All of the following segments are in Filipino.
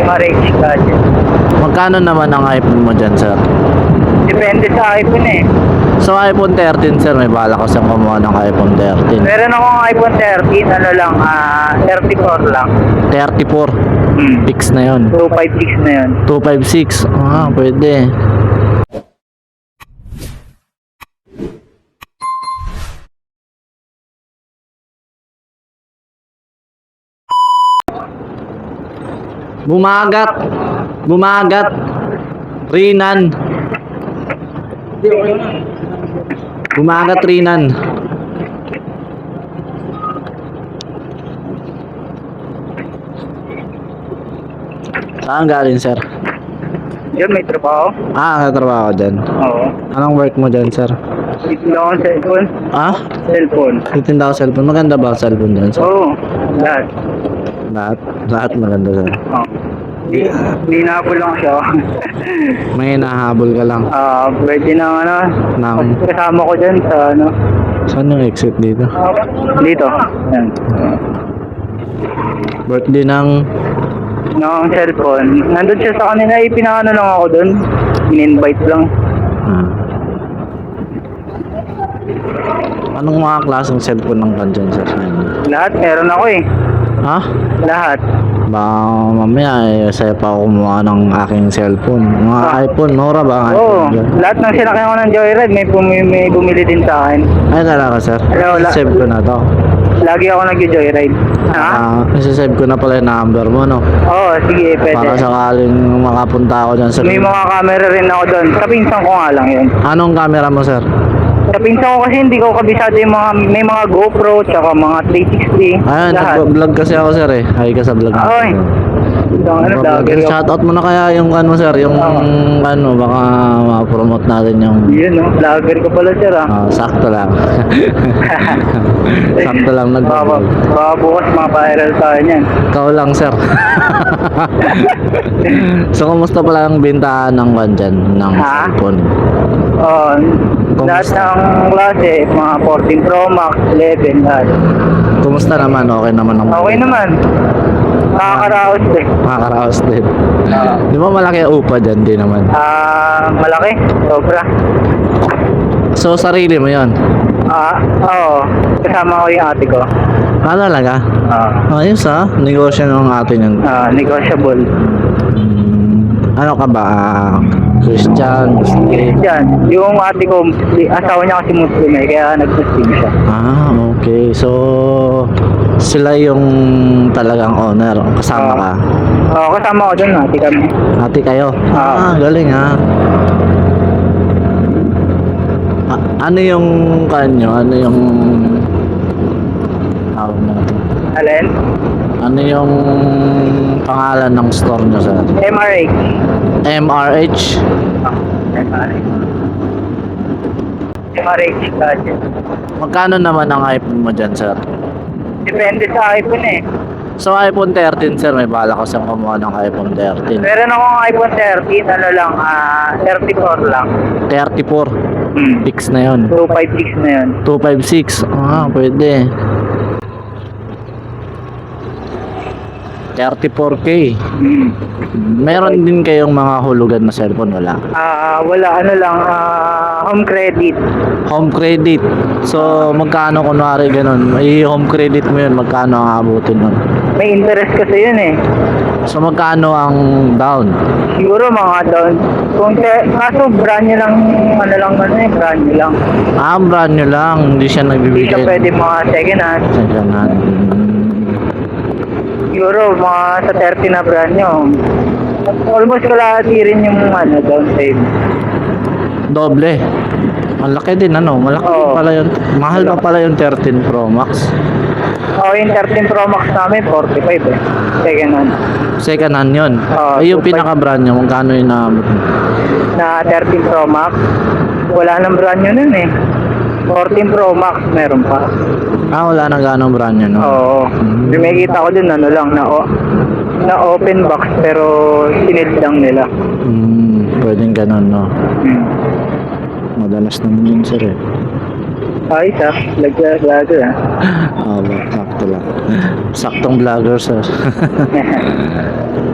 MRH gadget. Magkano naman ang iPhone mo dyan, sir? Depende sa iPhone eh. So iPhone 13, sir, may bala ko sa kumuha ng iPhone 13. Meron akong iPhone 13, ano lang, 34 lang. 34. Fix na yon. 256 na yun. 256. Pwede. Bumagat. Bumagat. Rinan. Bumagat Rinan. Saan galing, sir? Yun, may trabaho. Nagtatrabaho dyan. Oo. Anong work mo dyan, sir? Dito lang akong cellphone. Cellphone. Titinda ko cellphone. Maganda ba ang cellphone dyan, sir? Oo. Lahat. Lahat maganda, sir. Oo. Di na po lang siya. May nahabol ka lang. Pwede na kasama ko dyan sa Saan yung exit dito? dito. Yan. Birthday ng... Ng cellphone. Nandun siya sa kanila, pinakano lang ako dun. In-invite lang. Anong mga klaseng cellphone ng kanjan, sir? Lahat, meron ako eh. Lahat. Mamaya sa'yo pa ako kumuha ng aking cellphone. Mga iPhone, mura ba ang Oo. iPhone dyan? Lahat ng sinakyan ko ng Joyride, may bumili din sa akin. Ay, talaga, sir. Save ko na to. Lagi ako nag-joyride. Save ko na pala yung number mo, no? Oo, sige, pwede. Para sakaling makapunta ako dyan sa... May mga camera rin ako doon. Sa pinsan ko nga lang yun. Anong camera mo, sir? Sa pinsan ko kasi hindi ko kabisado yung may mga GoPro, tsaka mga 360. Ayun, nag-vlog kasi ako, sir, eh. Hi ka sa vlog. Ay. Shoutout mo na kaya yung sir, yung baka ma-promote natin yung... Yun, no? Vlogger ko pala, sir, sakto lang. Sakto lang nag-vlog. Baka bukas viral tayo niyan. Ikaw lang, sir. So, kumusta pala ang bintahan ng dyan, ng cellphone? Lahat ng klase, mga 14 Pro Max, 11, lahat. Kumusta naman? Okay naman ang... Okay naman. Nakakaraos din. Nakakaraos din. Di ba malaki ang upa dyan? Di naman. Malaki. Sobra. So, sarili mo yon? Oo. Kasama ko yung ate ko. Talaga? Ayos negosyo ng atin yun. Negotiable. Ano ka ba? Christian? Muslim? Christian. Yung ate ko, asawa niya kasi Muslim eh, kaya nag-Muslim siya. Okay. So, sila yung talagang owner. Kasama ka? Oo, kasama ko dun, ate kami. Ate kayo? Galing ano yung kanyo? Ano yung... Alin? Ano yung pangalan ng store nyo, sir? MRH. MRH? MRH gadget. Magkano naman ang iPhone mo dyan, sir? Depende sa iPhone eh. So iPhone 13, sir, may bala ko sa kumuha ng iPhone 13. Meron akong iPhone 13, 34 lang. 34. Fix na yon. 256 na yun. 256. Pwede. 34K. Meron din kayong mga hulugan na cellphone, wala? Wala, home credit. Home credit. So, magkano kunwari ganun? I-home credit mo yun, magkano ang abutin nun? May interest kasi yun eh. So, magkano ang down? Siguro mga down. Kaso brand nyo lang, brand nyo lang. Brand nyo lang. Hindi siya Hindi nagbibigay. siya pwede mga second hand. Second hand. Siguro mga sa 30 na brand nyo. Almost kalahati rin yung down payment. Doble. Malaki din, malaki pala yun. Mahal pa pala yung 13 Pro Max. Yung 13 Pro Max namin, 45 eh. Second hand. Second hand yun. Yung pinaka-brand nyo, magkano yung na 13 Pro Max, wala nang brand nyo nun eh. 14 Pro Max, meron pa. Wala na ganong brand nyo, no? Oo. May kita ko dun, na open box, pero sinid lang nila. Pwedeng ganon, no? Madalas naman yun, sir, eh. Ayos lagyan. Baka. sakto lang. Saktong vlogger, sir.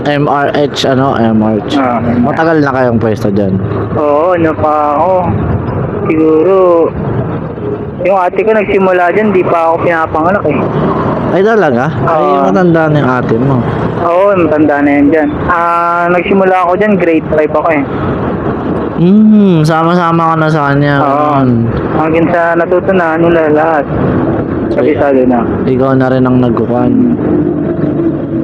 MRH, ano? MRH. Matagal na kayong pwesto dyan. Oo, ano pa ako. Siguro, yung ate ko nagsimula dyan, di pa ako pinapanganak eh. Ay, talaga? Ay, Oo. matanda na yung ate mo. Oo, matanda na yan dyan. Nagsimula ako dyan, grade 5 ako eh. Sama-sama ka na sa kanya. Oo. Ganun. Hanggang sa natutunan nila lahat. Kabisado na. Ikaw na rin ang nagkukan.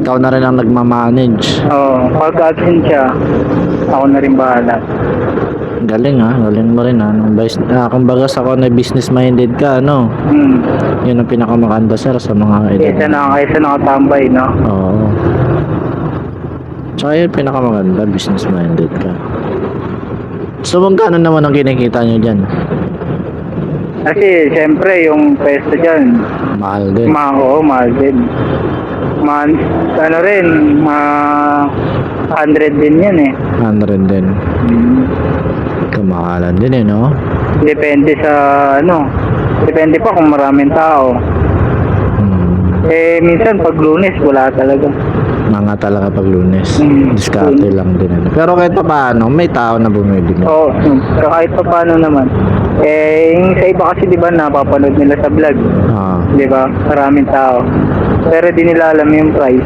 Ikaw na rin ang nagmamanage. Oo, pag absent siya, ako na rin bahala. Galing ha, galing mo rin ha. Kumbaga sa na business minded ka, no? Yun ang pinakamakanda, sir, sa mga edad. Kaysa nakatambay, no? Oo. Tsaka yun pinakamaganda, business minded ka. So magkano naman ang kinikita nyo dyan? Kasi, siyempre, yung pwesto dyan, Mahal din. mahal din. Ano rin, 100 din yan eh. 100 din. Kamahalan din eh, no? Depende sa, depende pa kung maraming tao. Minsan pag Lunes, wala talaga. Mga talaga pag Lunes. Mm. Diskarte lang din. Pero kahit pa paano, may tao na bumibili. Oo, pero kahit pa paano naman. Yung sa iba kasi, di ba, napapanood nila sa vlog. Ah. Di ba? Maraming tao. Pero di nila alam yung price.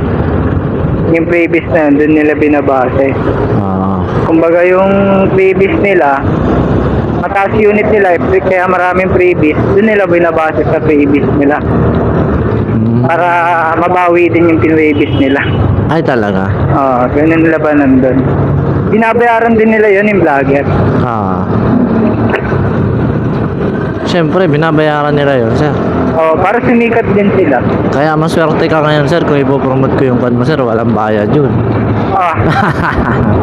Yung previous na yun, doon nila binabase. Kumbaga yung previous nila, mataas unit nila, kaya maraming previous, doon nila binabase sa previous nila. Para mabawi din yung previous nila. Ay talaga? Oo, ganun nila ba nandun. Binabayaran din nila yun yung vlogger. Siyempre, binabayaran nila yun, sir. Oo, para sumikat din sila. Kaya maswerte ka ngayon, sir, kung ipopromote ko yung kan mo, sir, walang bayad yun.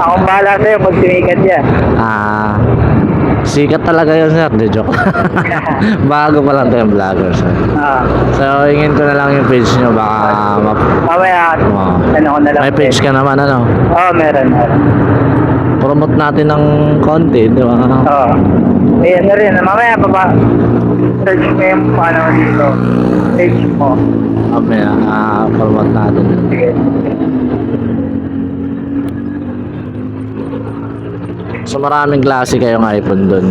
Akong bahala sa'yo pag sumikat yan. Sikat talaga yun, sir. De joke. Bago pa lang tayong vlogger, sir. So, hingin ko na lang yung page nyo. Baka Mamaya, ano ko na lang. may page ka naman, ano? Oo, meron. Promote natin ng konti, di ba? Oo. Ayan na rin. Mamaya search mo yung ano dito. Page mo. Mamaya, promote natin. Sige. So, maraming klase kayong iPhone dun.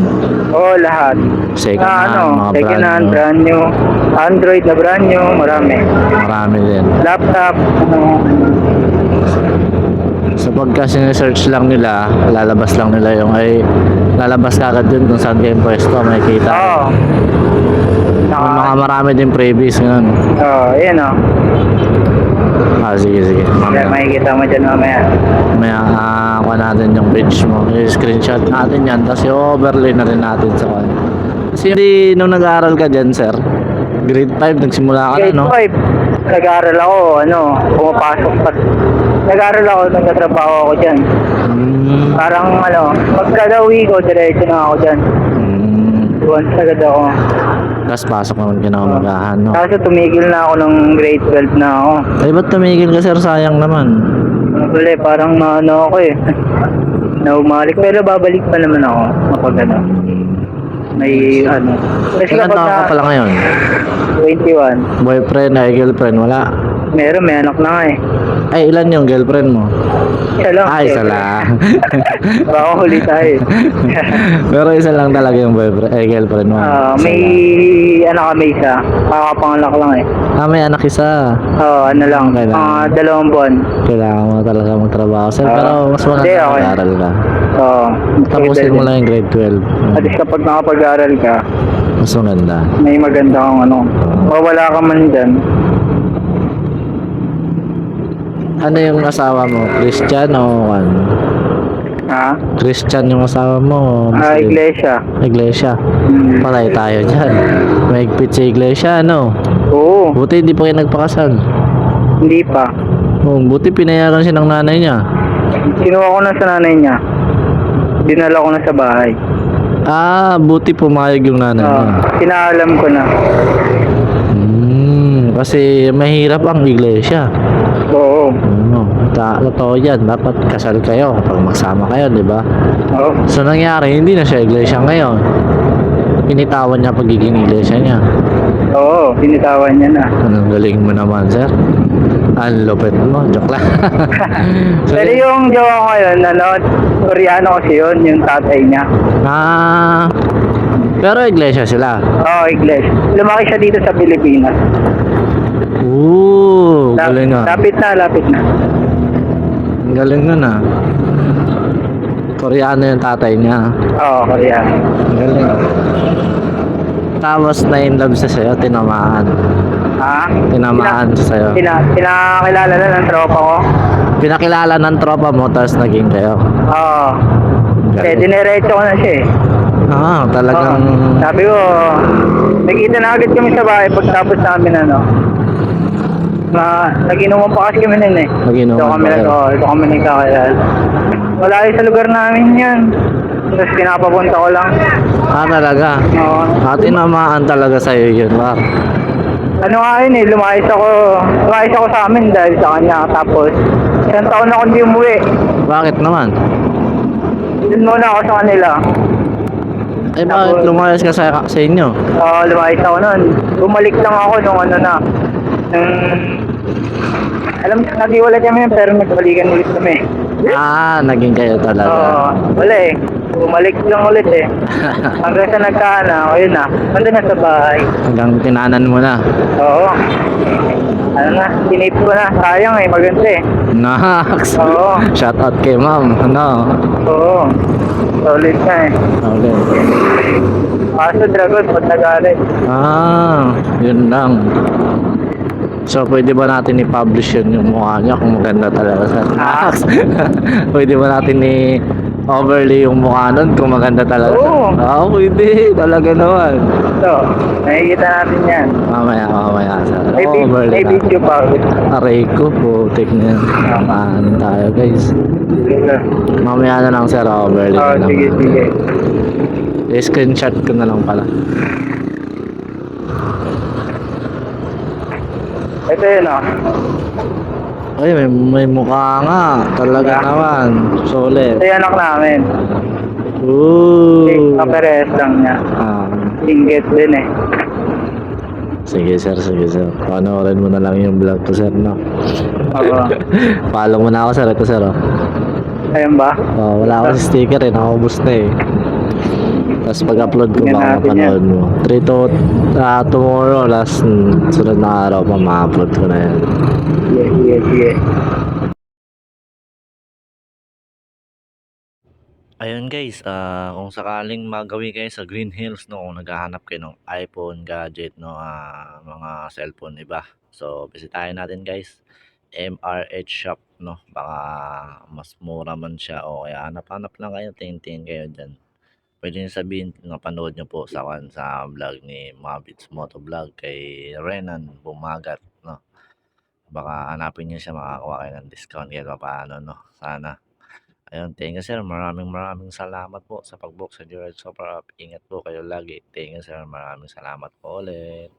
Oo, lahat. Second hand, mga second hand, brand brand new. Android na brand new, marami. Marami din. Laptop, So pagka sinesearch lang nila, lalabas lang nila yung lalabas ka agad dun kung saan kayo pwesto, makikita. Oo. May mga marami din previous ngayon. Oo, ayan o. Sige. Kaya makikita mo dyan mamaya. Mamaya kuha natin yung page mo. I-screenshot natin yan, tapos i-overlay na rin natin sa kanya. Kasi hindi nung nag-aaral ka dyan, sir, grade 5, nagsimula ka na, no? Grade 5, nag-aaral ako, pumapasok pa. Nag-aaral ako, nagtatrabaho ako dyan. Parang pagkadawi ko, diretso na ako dyan. Buwan sagad ako. Tapos pasok naman ka na umagahan, no? Kaso tumigil na ako ng grade 12 na ako. Ay, ba't tumigil ka, sir? Sayang naman. Wala, parang ako eh. Naumalik, pero babalik pa naman ako kapag may Kasi Ilan taon ka pala ngayon? 21. Boyfriend, girlfriend, wala? Meron, may anak na nga eh. Ay, ilan yung girlfriend mo? Isa lang. Ay, isa lang. Baka huli tayo. Pero isa lang talaga yung boyfriend, girlfriend mo. May kami isa. Kakapangalak lang eh. May anak isa. Oo, lang. Kailangan. 2 buwan. Kailangan mo talaga magtrabaho, sir. Pero mas maganda Hindi, okay. mag-aral ka. Oo. Tapusin mo lang yung grade 12. At least kapag nakapag-aral ka, Mas maganda. may maganda kang mawala ka man dyan. Ano yung asawa mo? Christian o ano? Ha? Christian yung asawa mo? Muslim? Iglesia. Iglesia. Patay tayo dyan. Mahigpit sa iglesia, ano? Oo. Buti hindi pa kayo nagpakasal. Hindi pa. Buti pinayagan siya ng nanay niya. Kinuha ko na sa nanay niya. Dinala ko na sa bahay. Buti pumayag yung nanay niya. Pinaalam ko na. Kasi mahirap ang iglesia. Oo. Totoo yan. Dapat kasal kayo kapag magsama kayo, di ba? Oo. So nangyari, hindi na siya iglesia ngayon. Pinitawan niya pagiging iglesia niya. Oo, binitawan niya na. Anong galing mo naman, sir. Ang lupit mo. Joke lang. Pero yung jowa ko ngayon, Koreano kasi yun, yung tatay niya. Ah, pero iglesia sila. Oo, English. Lumaki siya dito sa Pilipinas. Ooh, galing nga. Lapit na. Ang galing nun ah. Koreano yung tatay niya. Oo, Koreano. Ang galing. Tapos na in love siya sa'yo, tinamaan. Ha? Tinamaan siya sa'yo. Pinakilala na ng tropa ko. Pinakilala ng tropa mo, tapos naging kayo. Oo. Ang Eh, galing. dinerecho ko na siya eh. Ah, talagang... Oo. Sabi ko, nagkita na agad kami sa bahay pagtapos namin nag-inuman pa kasi kami nun eh. Nag-inuman pa kayo. Ito kami nagkakilala. Wala sa lugar namin yan. Tapos pinapapunta ko lang. Ah, talaga. Oo. Tinamaan talaga sa'yo yun, ba? Ano nga yun eh, lumayas ako sa amin dahil sa kanya. Tapos, isang taon ako hindi umuwi. Bakit naman? Doon muna ako sa kanila. Eh, bakit lumayas ka sa inyo? Oo, lumayas ako nun. Bumalik lang ako nung nag-iwalay kami pero nagbalikan ulit kami. Ah, naging kayo Oo, talaga. wala eh. Bumalik lang ulit eh. Hanggang sa nagkaana, ayun na. Nandun na sa bahay. Hanggang tinanan mo na. Oo. Ano na, tinip ko na. Sayang eh, maganda eh. Nax! Oo. Shout out kay ma'am. Ano? Oo. Solid na eh. Okay. Kaso dragon, pag nagalit. Ah, yun lang. So, pwede ba natin i-publish yun yung mukha niya kung maganda talaga sa Nax? Pwede ba natin i-overlay yung mukha nun kung maganda talaga? Oo. Ah, pwede. Talaga naman. So, nakikita natin yan. Mamaya. Sir. May, Overlay may natin. video pa. Aray ko, putik na yan. Paano tayo, guys? Mamaya na lang, sir. Overlay Oo, na lang. sige. I-screenshot ko na lang pala. Ito yun oh. Ay, may mukha nga. Talaga Yeah. naman. Solid. Ito yung anak namin. Ooh. Kaperes lang niya. Ah, Inggit din eh. sige, sir. Panoorin mo na lang yung vlog ko, sir, no? Oo. Follow mo na ako, sir. Ito, sir, oh. Ayun ba? Oh, wala akong sticker eh. Nakaubos na eh. Tapos pag-upload ko Tingnan baka natin mapanood mo. Tomorrow, last sunod na araw pa, ma-upload ko na yan. Sige. Ayun guys, kung sakaling magawi kayo sa Green Hills, no, kung naghahanap kayo ng iPhone, gadget, no, mga cellphone, iba. So, bisitahin natin guys. MRH Shop, no. Baka mas mura man siya o kaya hanap-hanap lang kayo, tingin-tingin kayo dyan. Pwede nyo sabihin na panood nyo po sa vlog ni Mavits Motovlog kay Renan Bumagat, no. Baka hanapin nyo siya, makakakuha kayo ng discount kahit paano, no. Sana. Ayun, thank you sir. Maraming salamat po sa pag-book sa Gerald Super App. Ingat po kayo lagi. Thank you sir. Maraming salamat po ulit.